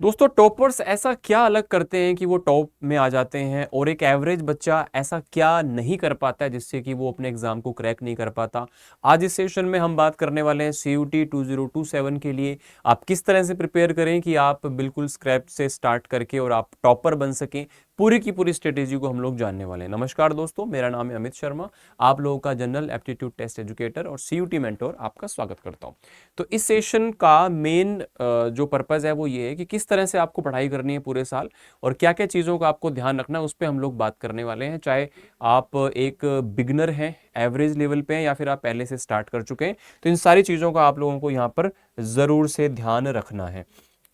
दोस्तों टॉपर्स ऐसा क्या अलग करते हैं कि वो टॉप में आ जाते हैं और एक एवरेज बच्चा ऐसा क्या नहीं कर पाता है जिससे कि वो अपने एग्जाम को क्रैक नहीं कर पाता। आज इस सेशन में हम बात करने वाले हैं CUT 2027 के लिए आप किस तरह से प्रिपेयर करें कि आप बिल्कुल स्क्रैच से स्टार्ट करके और आप टॉपर बन सकें। पूरी की पूरी स्ट्रेटेजी को हम लोग जानने वाले हैं। नमस्कार दोस्तों, मेरा नाम है अमित शर्मा, आप लोगों का जनरल एप्टीट्यूड टेस्ट एजुकेटर और CUT मेंटोर आपका स्वागत करता हूं। तो इस सेशन का मेन जो पर्पज़ है वो ये है कि किस तरह से आपको पढ़ाई करनी है पूरे साल और क्या क्या चीज़ों का आपको ध्यान रखना है उस पर हम लोग बात करने वाले हैं। चाहे आप एक बिगनर हैं, एवरेज लेवल पे हैं या फिर आप पहले से स्टार्ट कर चुके हैं, तो इन सारी चीज़ों का आप लोगों को यहाँ पर ज़रूर से ध्यान रखना है।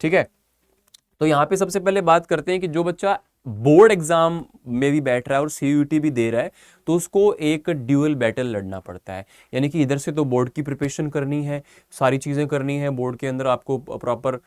ठीक है, तो यहाँ पे सबसे पहले बात करते हैं कि जो बच्चा बोर्ड एग्जाम में भी बैठ रहा है और CUT भी दे रहा है तो उसको एक ड्यूअल बैटल लड़ना पड़ता है। यानी कि इधर से तो बोर्ड की प्रिपरेशन करनी है, सारी चीज़ें करनी है, बोर्ड के अंदर आपको प्रॉपर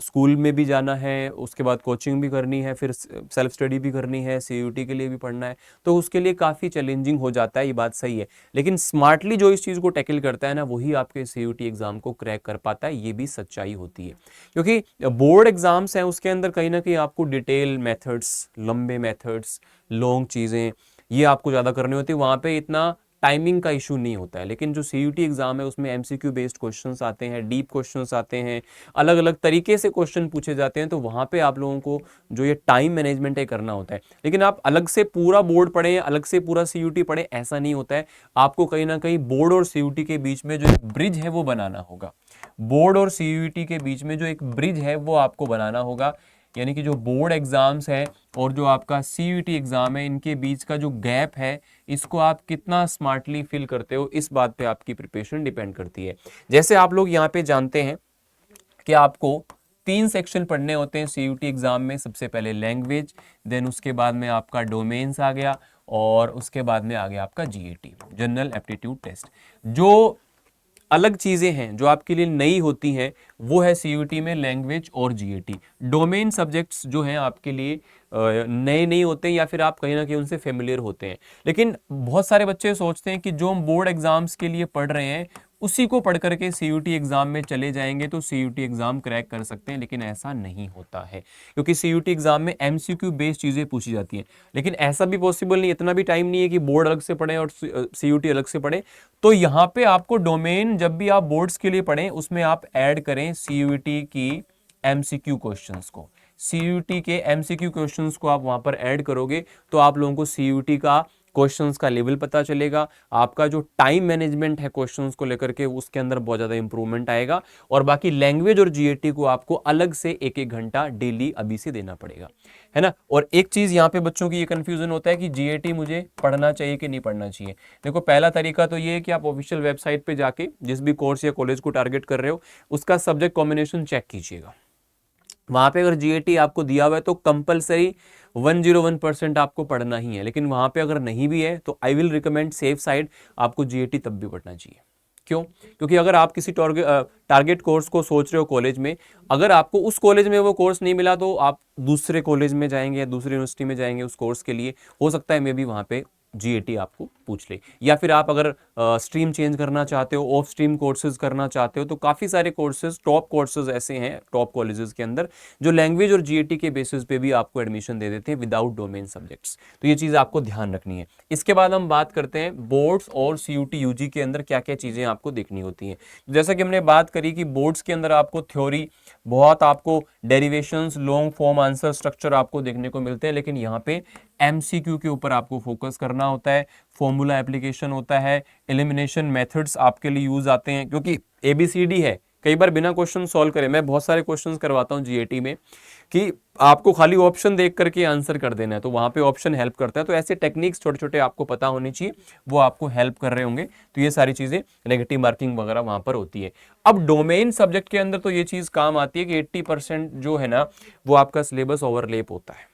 स्कूल में भी जाना है, उसके बाद कोचिंग भी करनी है, फिर सेल्फ स्टडी भी करनी है, CUT के लिए भी पढ़ना है, तो उसके लिए काफ़ी चैलेंजिंग हो जाता है, ये बात सही है। लेकिन स्मार्टली जो इस चीज़ को टैकल करता है ना, वही आपके CUT एग्जाम को क्रैक कर पाता है, ये भी सच्चाई होती है। क्योंकि बोर्ड एग्जाम्स हैं उसके अंदर कहीं ना कहीं आपको डिटेल मेथड्स, लंबे मेथड्स, लॉन्ग चीज़ें ये आपको ज़्यादा करनी होती है। वहाँ पे इतना टाइमिंग का इशू नहीं होता है। लेकिन जो CUT एग्जाम है उसमें MCQ बेस्ड क्वेश्चंस आते हैं, डीप क्वेश्चंस आते हैं, अलग अलग तरीके से क्वेश्चन पूछे जाते हैं, तो वहाँ पे आप लोगों को जो ये टाइम मैनेजमेंट है करना होता है। लेकिन आप अलग से पूरा बोर्ड पढ़ें, अलग से पूरा CUT पढ़ें, ऐसा नहीं होता है। आपको कहीं ना कहीं बोर्ड और CUT के बीच में जो एक ब्रिज है वो बनाना होगा। बोर्ड और CUT के बीच में जो एक ब्रिज है वो आपको बनाना होगा। यानी कि जो बोर्ड एग्जाम्स है और जो आपका CUT एग्जाम है, इनके बीच का जो गैप है इसको आप कितना स्मार्टली फिल करते हो, इस बात पे आपकी प्रिपरेशन डिपेंड करती है। जैसे आप लोग यहाँ पे जानते हैं कि आपको 3 सेक्शन पढ़ने होते हैं CUT एग्जाम में। सबसे पहले लैंग्वेज, देन उसके बाद में आपका डोमेन्स आ गया और उसके बाद में आ गया आपका GAT, जनरल एप्टीट्यूड टेस्ट। जो अलग चीजें हैं जो आपके लिए नई होती हैं वो है CUT में लैंग्वेज और GAT। डोमेन सब्जेक्ट्स जो हैं आपके लिए नए नहीं होते या फिर आप कहीं ना कहीं उनसे फेमिलियर होते हैं। लेकिन बहुत सारे बच्चे सोचते हैं कि जो हम बोर्ड एग्जाम्स के लिए पढ़ रहे हैं उसी को पढ़ करके CUT एग्जाम में चले जाएंगे तो CUT एग्जाम क्रैक कर सकते हैं, लेकिन ऐसा नहीं होता है। क्योंकि CUT एग्जाम में MCQ बेस्ड चीजें पूछी जाती हैं। लेकिन ऐसा भी पॉसिबल नहीं, इतना भी टाइम नहीं है कि बोर्ड अलग से पढ़ें और CUT अलग से पढ़ें। तो यहाँ पे आपको डोमेन जब भी आप बोर्ड्स के लिए पढ़ें उसमें आप ऐड करें CUT की MCQ क्वेश्चंस को। CUT के MCQ क्वेश्चंस को आप वहां पर ऐड करोगे तो आप लोगों को CUT का क्वेश्चंस का लेवल पता चलेगा। आपका जो टाइम मैनेजमेंट है क्वेश्चंस को लेकर के उसके अंदर बहुत ज़्यादा इंप्रूवमेंट आएगा। और बाकी लैंग्वेज और GAT को आपको अलग से एक एक घंटा डेली अभी से देना पड़ेगा, है ना। और एक चीज़ यहाँ पे बच्चों की ये कंफ्यूजन होता है कि GAT मुझे पढ़ना चाहिए कि नहीं पढ़ना चाहिए। देखो, पहला तरीका तो ये है कि आप ऑफिशियल वेबसाइट पे जाके जिस भी कोर्स या कॉलेज को टारगेट कर रहे हो उसका सब्जेक्ट कॉम्बिनेशन चेक कीजिएगा। वहां पे अगर GAT आपको दिया हुआ है तो कंपलसरी 101% आपको पढ़ना ही है। लेकिन वहां पे अगर नहीं भी है तो I will recommend safe side, आपको GAT तब भी पढ़ना चाहिए। क्यों? क्योंकि अगर आप किसी टारगेट कोर्स को सोच रहे हो कॉलेज में, अगर आपको उस कॉलेज में वो कोर्स नहीं मिला तो आप दूसरे कॉलेज में जाएंगे या दूसरी यूनिवर्सिटी में जाएंगे उस कोर्स के लिए, हो सकता है मे बी वहां पे GAT आपको पूछ ले। या फिर आप अगर स्ट्रीम चेंज करना चाहते हो, ऑफ स्ट्रीम कोर्सेज करना चाहते हो, तो काफ़ी सारे कोर्सेज, टॉप कोर्सेज ऐसे हैं टॉप कॉलेजेस के अंदर जो लैंग्वेज और GAT के बेसिस पे भी आपको एडमिशन दे देते हैं विदाउट डोमेन सब्जेक्ट्स। तो ये चीज़ आपको ध्यान रखनी है। इसके बाद हम बात करते हैं बोर्ड्स और CUT UG के अंदर क्या क्या चीज़ें आपको देखनी होती हैं। जैसा कि हमने बात करी कि बोर्ड्स के अंदर आपको थ्योरी बहुत, आपको derivations, long form answer structure आपको देखने को मिलते हैं, लेकिन यहाँ पे MCQ के ऊपर आपको फोकस करना होता है, फॉर्मूला एप्लीकेशन होता है, एलिमिनेशन मेथड्स आपके लिए यूज आते हैं। क्योंकि ABCD है, कई बार बिना क्वेश्चन सॉल्व करे, मैं बहुत सारे क्वेश्चंस करवाता हूँ GAT में कि आपको खाली ऑप्शन देख करके आंसर कर देना है, तो वहां पे ऑप्शन हेल्प करता है। तो ऐसे टेक्निक्स छोटे छोटे आपको पता होनी चाहिए, वो आपको हेल्प कर रहे होंगे। तो ये सारी चीजें, नेगेटिव मार्किंग वगैरह वहां पर होती है। अब डोमेन सब्जेक्ट के अंदर तो ये चीज काम आती है कि 80% जो है ना वो आपका सिलेबस ओवरलेप होता है।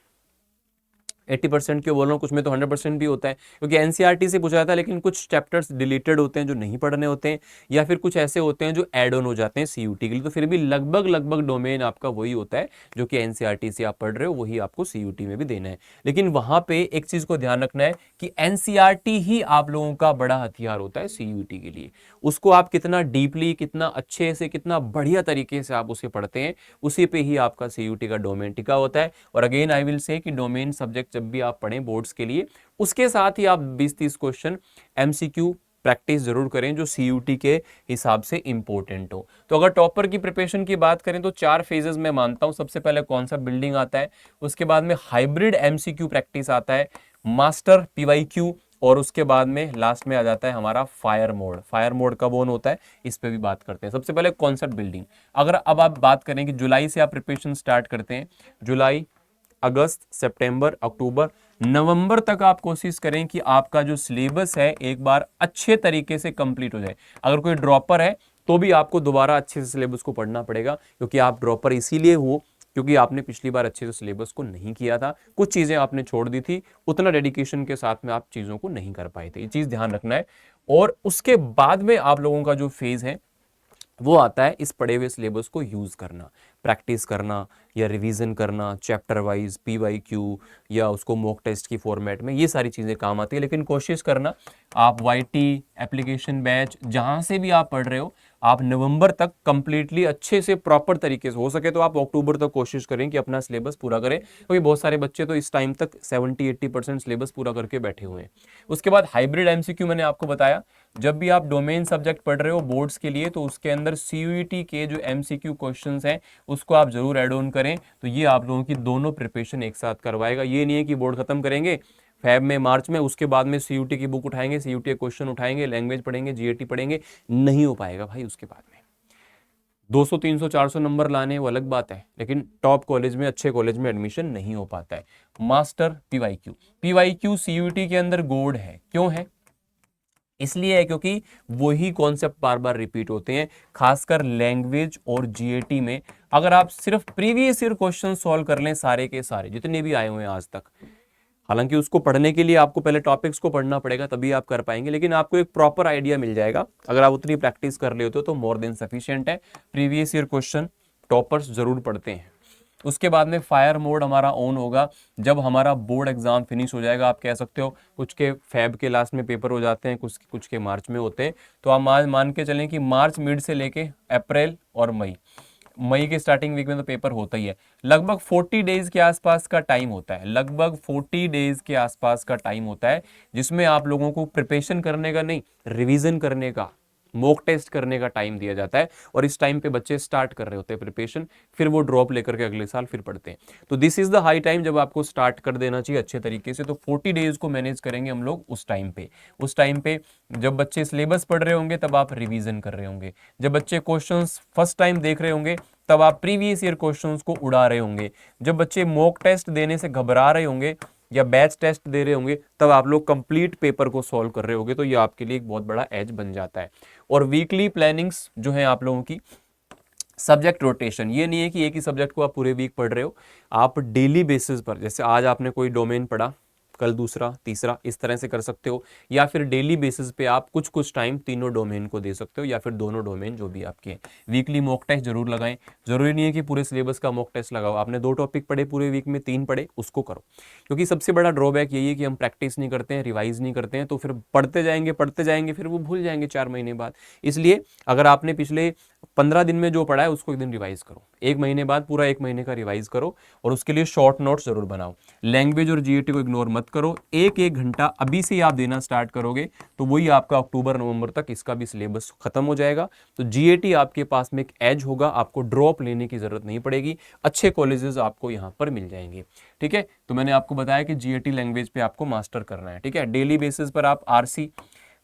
80% क्यों बोल रहा हूँ, कुछ में तो 100% भी होता है, क्योंकि एनसीईआरटी से पूछा जाता है, लेकिन कुछ चैप्टर्स डिलीटेड होते हैं जो नहीं पढ़ने होते हैं, या फिर कुछ ऐसे होते हैं जो ऐड ऑन हो जाते हैं सीयूटी के लिए। तो फिर भी लगभग लगभग डोमेन आपका वही होता है जो कि एनसीईआरटी से आप पढ़ रहे हो, वही आपको सीयूटी में भी देना है। लेकिन वहां पे एक चीज को ध्यान रखना है कि एनसीईआरटी ही आप लोगों का बड़ा हथियार होता है सीयूटी के लिए। उसको आप कितना डीपली, कितना अच्छे से, कितना बढ़िया तरीके से आप उसे पढ़ते हैं, उसी पे ही आपका सीयूटी का डोमेन टिका होता है। और अगेन आई विल से कि डोमेन सब्जेक्ट जब भी आप पढ़ें बोर्ड्स के लिए, उसके साथ ही आप 20-30 क्वेश्चन एमसीक्यू प्रैक्टिस जरूर करें जो सीयूटी के हिसाब से इंपॉर्टेंट हो। तो अगर टॉपर की प्रिपरेशन की बात करें तो 4 फेजेस में मानता हूं। सबसे पहले कॉन्सेप्ट बिल्डिंग आता है, उसके बाद में हाइब्रिड एमसीक्यू प्रैक्टिस आता है, मास्टर पीवाईक्यू, और उसके बाद में लास्ट में आ जाता है हमारा फायर मोड। फायर मोड कब ऑन होता है, इस पे भी बात करते हैं। सबसे पहले कॉन्सेप्ट बिल्डिंग। अगर अब आप बात करें कि जुलाई से आप प्रिपरेशन स्टार्ट करते हैं, जुलाई, अगस्त, सितंबर, अक्टूबर, नवंबर तक आप कोशिश करें कि आपका जो सिलेबस है एक बार अच्छे तरीके से कंप्लीट हो जाए। अगर कोई ड्रॉपर है तो भी आपको दोबारा अच्छे से सिलेबस को पढ़ना पड़ेगा, क्योंकि आप ड्रॉपर इसीलिए हो क्योंकि आपने पिछली बार अच्छे से सिलेबस को नहीं किया था, कुछ चीजें आपने छोड़ दी थी, उतना डेडिकेशन के साथ में आप चीजों को नहीं कर पाए थे। ये चीज ध्यान रखना है। और उसके बाद में आप लोगों का जो फेज है वो आता है इस पढ़े हुए सिलेबस को यूज करना, प्रैक्टिस करना या रिवीजन करना, चैप्टर वाइज पीवाईक्यू या उसको मॉक टेस्ट की फॉर्मेट में, ये सारी चीजें काम आती है। लेकिन कोशिश करना आप वाईटी एप्लीकेशन बैच जहां से भी आप पढ़ रहे हो, आप नवंबर तक कंप्लीटली अच्छे से प्रॉपर तरीके से, हो सके तो आप अक्टूबर तक कोशिश करें कि अपना सिलेबस पूरा करें, क्योंकि बहुत सारे बच्चे तो इस टाइम तक 70-80% सिलेबस पूरा करके बैठे हुए हैं। उसके बाद हाइब्रिड एमसीक्यू मैंने आपको बताया, जब भी आप डोमेन सब्जेक्ट पढ़ रहे हो बोर्ड्स के लिए, तो उसके अंदर सीयूईटी के जो एमसीक्यू क्वेश्चंस हैं उसको आप जरूर ऐड ऑन करें। तो ये आप लोगों की दोनों प्रिपरेशन एक साथ करवाएगा। ये नहीं है कि बोर्ड खत्म करेंगे फैब में, मार्च में, उसके बाद में सीयूटी की बुक उठाएंगे, सीयूटी के क्वेश्चन उठाएंगे, लैंग्वेज पढ़ेंगे, जीएटी पढ़ेंगे, नहीं हो पाएगा भाई। उसके बाद में 200, 300, 400 नंबर लाने वो अलग बात है, लेकिन टॉप कॉलेज में, अच्छे कॉलेज में एडमिशन नहीं हो पाता है। मास्टर पीवाईक्यू, पीवाईक्यू सीयूटी के अंदर गोल्ड है। क्यों है? इसलिए है क्योंकि वही कॉन्सेप्ट बार बार रिपीट होते हैं, खासकर लैंग्वेज और जीएटी में। अगर आप सिर्फ प्रीवियस ईयर क्वेश्चन सॉल्व कर लें, सारे के सारे जितने भी आए हुए हैं आज तक, हालांकि उसको पढ़ने के लिए आपको पहले टॉपिक्स को पढ़ना पड़ेगा तभी आप कर पाएंगे, लेकिन आपको एक प्रॉपर आइडिया मिल जाएगा। अगर आप उतनी प्रैक्टिस कर लेते हो तो मोर देन सफिशिएंट है। प्रीवियस ईयर क्वेश्चन टॉपर्स जरूर पढ़ते हैं। उसके बाद में फायर मोड हमारा ऑन होगा जब हमारा बोर्ड एग्जाम फिनिश हो जाएगा। आप कह सकते हो कुछ के फैब के लास्ट में पेपर हो जाते हैं, कुछ के मार्च में होते हैं। तो आप मान के चलें कि मार्च मिड से लेके अप्रैल और मई के स्टार्टिंग वीक में तो पेपर होता ही है। लगभग 40 डेज के आसपास का टाइम होता है, लगभग 40 डेज के आसपास का टाइम होता है, जिसमें आप लोगों को प्रिपरेशन करने का नहीं, रिवीजन करने का, मॉक टेस्ट करने का टाइम दिया जाता है। और इस टाइम पे बच्चे स्टार्ट कर रहे होते हैं प्रिपरेशन, फिर वो ड्रॉप लेकर के अगले साल फिर पढ़ते हैं। तो this is the high time जब आपको स्टार्ट कर देना चाहिए अच्छे तरीके से। तो 40 डेज को मैनेज करेंगे हम लोग उस टाइम पे। उस टाइम पे जब बच्चे सिलेबस पढ़ रहे होंगे तब आप रिवीजन कर रहे होंगे, जब बच्चे क्वेश्चंस फर्स्ट टाइम देख रहे होंगे तब आप प्रीवियस ईयर क्वेश्चंस को उड़ा रहे होंगे, जब बच्चे मॉक टेस्ट देने से घबरा रहे होंगे या बैच टेस्ट दे रहे होंगे तब आप लोग कंप्लीट पेपर को सॉल्व कर रहे होंगे। तो ये आपके लिए एक बहुत बड़ा एज बन जाता है। और वीकली प्लानिंग्स जो है आप लोगों की, सब्जेक्ट रोटेशन, ये नहीं है कि एक ही सब्जेक्ट को आप पूरे वीक पढ़ रहे हो, आप डेली बेसिस पर, जैसे आज आपने कोई डोमेन पढ़ा, कल दूसरा, तीसरा, इस तरह से कर सकते हो। या फिर डेली बेसिस पे आप कुछ कुछ टाइम तीनों डोमेन को दे सकते हो, या फिर दोनों डोमेन जो भी आपके हैं। वीकली मॉक टेस्ट जरूर लगाएं। जरूरी नहीं है कि पूरे सिलेबस का मॉक टेस्ट लगाओ। आपने 2 टॉपिक पढ़े पूरे वीक में, 3 पढ़े, उसको करो। क्योंकि सबसे बड़ा ड्रॉबैक यही है कि हम प्रैक्टिस नहीं करते हैं, रिवाइज नहीं करते हैं, तो फिर पढ़ते जाएंगे, फिर वो भूल जाएंगे 4 महीने बाद। इसलिए अगर आपने पिछले 15 दिन में जो पढ़ा है उसको एक दिन रिवाइज करो, 1 महीने बाद पूरा 1 महीने का रिवाइज करो, और उसके लिए शॉर्ट नोट्स जरूर बनाओ। लैंग्वेज और जीएटी को इग्नोर मत करो। एक घंटा अभी से आप देना स्टार्ट करोगे तो वही आपका अक्टूबर नवंबर तक इसका भी सिलेबस खत्म हो जाएगा। तो जीएटी आपके पास में एक एज होगा, आपको ड्रॉप लेने की जरूरत नहीं पड़ेगी, अच्छे कॉलेजेस आपको यहाँ पर मिल जाएंगे। ठीक है, तो मैंने आपको बताया कि जीएटी लैंग्वेज पे आपको मास्टर करना है। ठीक है, डेली बेसिस पर आप आरसी,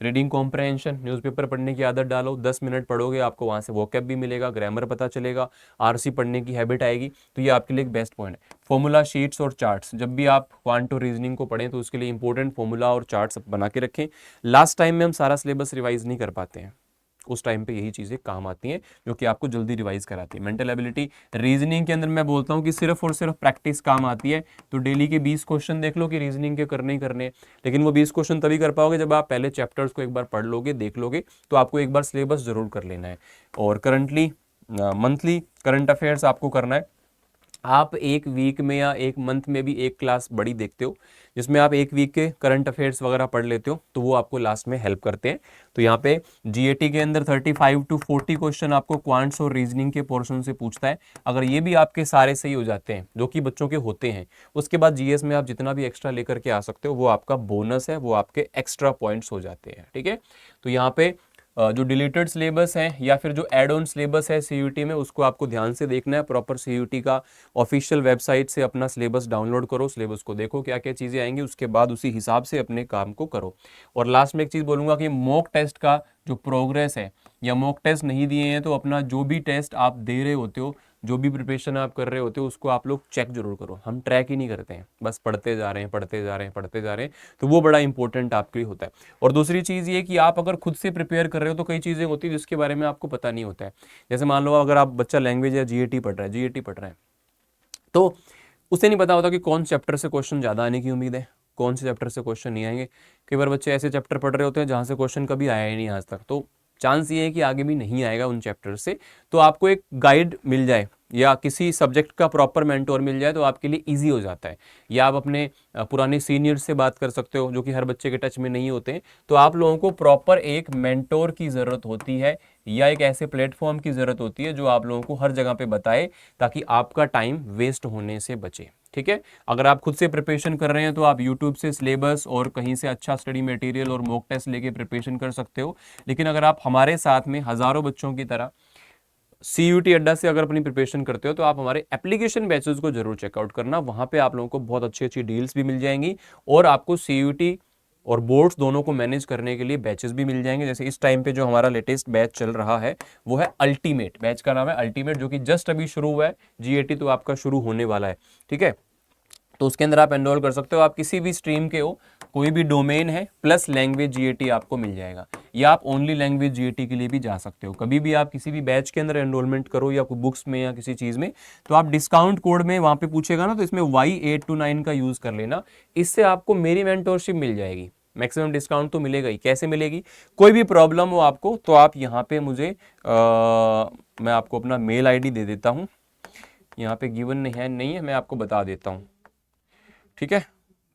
रीडिंग कॉम्प्रहेंशन, न्यूज़पेपर पढ़ने की आदत डालो। 10 मिनट पढ़ोगे, आपको वहाँ से वोकैब भी मिलेगा, ग्रामर पता चलेगा, आरसी पढ़ने की हैबिट आएगी। तो ये आपके लिए एक बेस्ट पॉइंट है। फॉर्मूला शीट्स और चार्ट्स, जब भी आप क्वांटो रीजनिंग को पढ़ें तो उसके लिए इंपॉर्टेंट फॉर्मूला और चार्ट्स बना के रखें। लास्ट टाइम में हम सारा सिलेबस रिवाइज नहीं कर पाते हैं, उस टाइम पे यही चीज़ें काम आती हैं जो कि आपको जल्दी रिवाइज कराती है। मेंटल एबिलिटी रीजनिंग के अंदर मैं बोलता हूँ कि सिर्फ और सिर्फ प्रैक्टिस काम आती है। तो डेली के 20 क्वेश्चन देख लो कि रीजनिंग के करने ही करने, लेकिन वो 20 क्वेश्चन तभी कर पाओगे जब आप पहले चैप्टर्स को एक बार पढ़ लोगे, देख लोगे। तो आपको एक बार सिलेबस जरूर कर लेना है। और करंटली मंथली करंट अफेयर्स आपको करना है। आप एक वीक में या एक मंथ में भी एक क्लास बड़ी देखते हो जिसमें आप एक वीक के करंट अफेयर्स वगैरह पढ़ लेते हो, तो वो आपको लास्ट में हेल्प करते हैं। तो यहाँ पे जीएटी के अंदर 35 to 40 क्वेश्चन आपको क्वांट्स और रीजनिंग के पोर्शन से पूछता है। अगर ये भी आपके सारे सही हो जाते हैं, जो कि बच्चों के होते हैं, उसके बाद जीएस में आप जितना भी एक्स्ट्रा लेकर के आ सकते हो, वो आपका बोनस है, वो आपके एक्स्ट्रा पॉइंट्स हो जाते हैं। ठीक है, तो यहाँ पे जो डिलीटेड सिलेबस है या फिर जो एड ऑन सिलेबस है सीयूटी में, उसको आपको ध्यान से देखना है। प्रॉपर सीयूटी का ऑफिशियल वेबसाइट से अपना सिलेबस डाउनलोड करो, सिलेबस को देखो क्या क्या चीज़ें आएंगी, उसके बाद उसी हिसाब से अपने काम को करो। और लास्ट में एक चीज़ बोलूँगा कि मॉक टेस्ट का जो प्रोग्रेस है, या मॉक टेस्ट नहीं दिए हैं तो अपना जो भी टेस्ट आप दे रहे होते हो, जो भी प्रिपरेशन आप कर रहे होते हो, उसको आप लोग चेक जरूर करो। हम ट्रैक ही नहीं करते हैं, बस पढ़ते जा रहे हैं पढ़ते जा रहे हैं पढ़ते जा रहे हैं, तो वो बड़ा इंपॉर्टेंट आपके लिए होता है। और दूसरी चीज़ ये कि आप अगर खुद से प्रिपेयर कर रहे हो तो कई चीज़ें होती है जिसके बारे में आपको पता नहीं होता है। जैसे मान लो अगर आप बच्चा लैंग्वेज या जीएटी पढ़ रहा है, तो उसे नहीं पता होता कि कौन चैप्टर से क्वेश्चन ज़्यादा आने की उम्मीद है, कौन से चैप्टर से क्वेश्चन नहीं आएंगे। कई बार बच्चे ऐसे चैप्टर पढ़ रहे होते हैं जहाँ से क्वेश्चन कभी आया ही नहीं आज तक, तो चांस ये है कि आगे भी नहीं आएगा उन चैप्टर से। तो आपको एक गाइड मिल जाए या किसी सब्जेक्ट का प्रॉपर मेंटोर मिल जाए तो आपके लिए इजी हो जाता है। या आप अपने पुराने सीनियर से बात कर सकते हो, जो कि हर बच्चे के टच में नहीं होते हैं। तो आप लोगों को प्रॉपर एक मेंटोर की ज़रूरत होती है, या एक ऐसे प्लेटफॉर्म की ज़रूरत होती है जो आप लोगों को हर जगह पे बताए, ताकि आपका टाइम वेस्ट होने से बचे। ठीक है, अगर आप खुद से प्रिपरेशन कर रहे हैं तो आप यूट्यूब से सिलेबस और कहीं से अच्छा स्टडी मटेरियल और मॉक टेस्ट लेके प्रिपरेशन कर सकते हो। लेकिन अगर आप हमारे साथ में हज़ारों बच्चों की तरह सीयूटी अड्डा से अगर अपनी प्रिपरेशन करते हो, तो आप हमारे एप्लीकेशन बैचेस को जरूर चेकआउट करना। वहां पे आप लोगों को बहुत अच्छी अच्छी डील्स भी मिल जाएंगी, और आपको सीयूटी और बोर्ड्स दोनों को मैनेज करने के लिए बैचेस भी मिल जाएंगे। जैसे इस टाइम पे जो हमारा लेटेस्ट बैच चल रहा है वो है अल्टीमेट, बैच का नाम है अल्टीमेट, जो कि जस्ट अभी शुरू हुआ है। जीएटी तो आपका शुरू होने वाला है। ठीक है, तो उसके अंदर आप एनरोल कर सकते हो। आप किसी भी स्ट्रीम के हो, कोई भी डोमेन है, प्लस लैंग्वेज जीएटी आपको मिल जाएगा, या आप ओनली लैंग्वेज जीएटी के लिए भी जा सकते हो। कभी भी आप किसी भी बैच के अंदर एनरोलमेंट करो, या कोई बुक्स में या किसी चीज़ में, तो आप डिस्काउंट कोड में वहाँ पे पूछेगा ना, तो इसमें Y829 का यूज़ कर लेना। इससे आपको मेरी मेंटोरशिप मिल जाएगी, मैक्सिमम डिस्काउंट तो मिलेगा ही। कैसे मिलेगी? कोई भी प्रॉब्लम हो आपको तो आप यहाँ पे मुझे मैं आपको अपना मेल आईडी दे देता हूँ, यहाँ पे गिवन नहीं है, मैं आपको बता देता हूँ। ठीक है,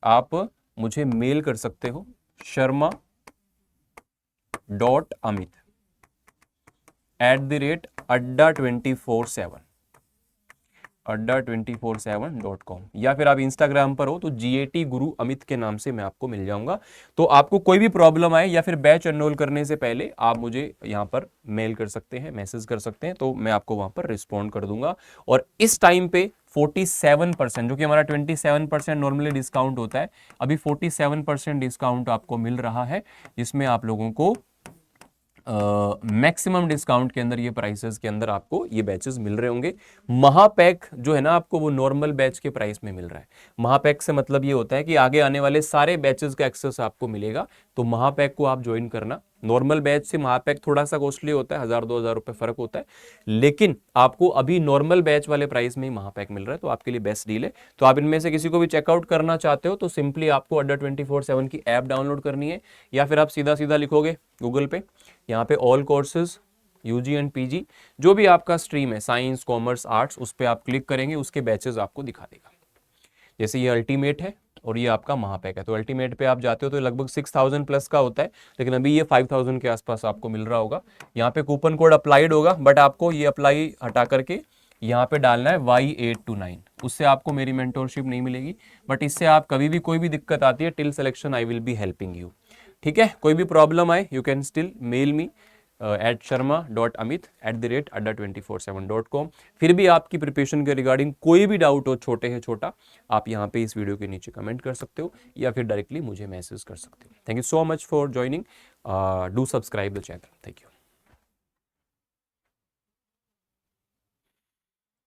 आप मुझे मेल कर सकते हो sharma.amit@adda247 adda247.com, या फिर आप इंस्टाग्राम पर हो तो GAT गुरु अमित के नाम से मैं आपको मिल जाऊंगा। तो आपको कोई भी प्रॉब्लम आए या फिर बैच एनरोल करने से पहले आप मुझे यहाँ पर मेल कर सकते हैं, मैसेज कर सकते हैं, तो मैं आपको वहां पर रिस्पॉन्ड कर दूंगा। और इस टाइम पे 47%, जो कि हमारा 27% नॉर्मली डिस्काउंट होता है, अभी 47% डिस्काउंट आपको मिल रहा है, जिसमें आप लोगों को मैक्सिमम डिस्काउंट के अंदर ये प्राइसेस के अंदर आपको ये बैचेस मिल रहे होंगे। महापैक जो है ना, आपको वो नॉर्मल बैच के प्राइस में मिल रहा है। महापैक से मतलब ये होता है कि आगे आने वाले सारे बैचेस का एक्सेस आपको मिलेगा, तो महापैक को आप ज्वाइन करना। नॉर्मल बैच से महापैक थोड़ा सा कॉस्टली होता है, 1000-2000 रुपए फर्क होता है, लेकिन आपको अभी नॉर्मल बैच वाले प्राइस में ही महापैक मिल रहा है, तो आपके लिए बेस्ट डील है। तो आप इनमें से किसी को भी चेकआउट करना चाहते हो तो सिंपली आपको अड्डा 24/7 की ऐप डाउनलोड करनी है, या फिर आप सीधा सीधा लिखोगे गूगल पे, यहाँ पे all courses UG and PG, जो भी आपका स्ट्रीम है, साइंस कॉमर्स आर्ट्स, उस पर आप क्लिक करेंगे, उसके बैचेस आपको दिखा देगा। जैसे ये अल्टीमेट है और ये आपका महापैक है, तो अल्टीमेट पे आप जाते हो तो लगभग 6000 प्लस का होता है, लेकिन अभी ये 5000 के आसपास आपको मिल रहा होगा। यहाँ पे कूपन कोड अप्लाइड होगा, बट आपको ये अप्लाई हटा करके यहाँ पे डालना है Y829, उससे आपको मेरी मेंटोरशिप नहीं मिलेगी, बट इससे आप कभी भी कोई भी दिक्कत आती है, till selection I will be helping you. ठीक है, कोई भी प्रॉब्लम आए you can still mail me at sharma.amit@adda247.com। फिर भी आपकी प्रिपरेशन के रिगार्डिंग कोई भी डाउट हो, छोटे है छोटा, आप यहाँ पे इस वीडियो के नीचे कमेंट कर सकते हो, या फिर डायरेक्टली मुझे मैसेज कर सकते हो। Thank you so much for joining, do subscribe the channel. Thank you.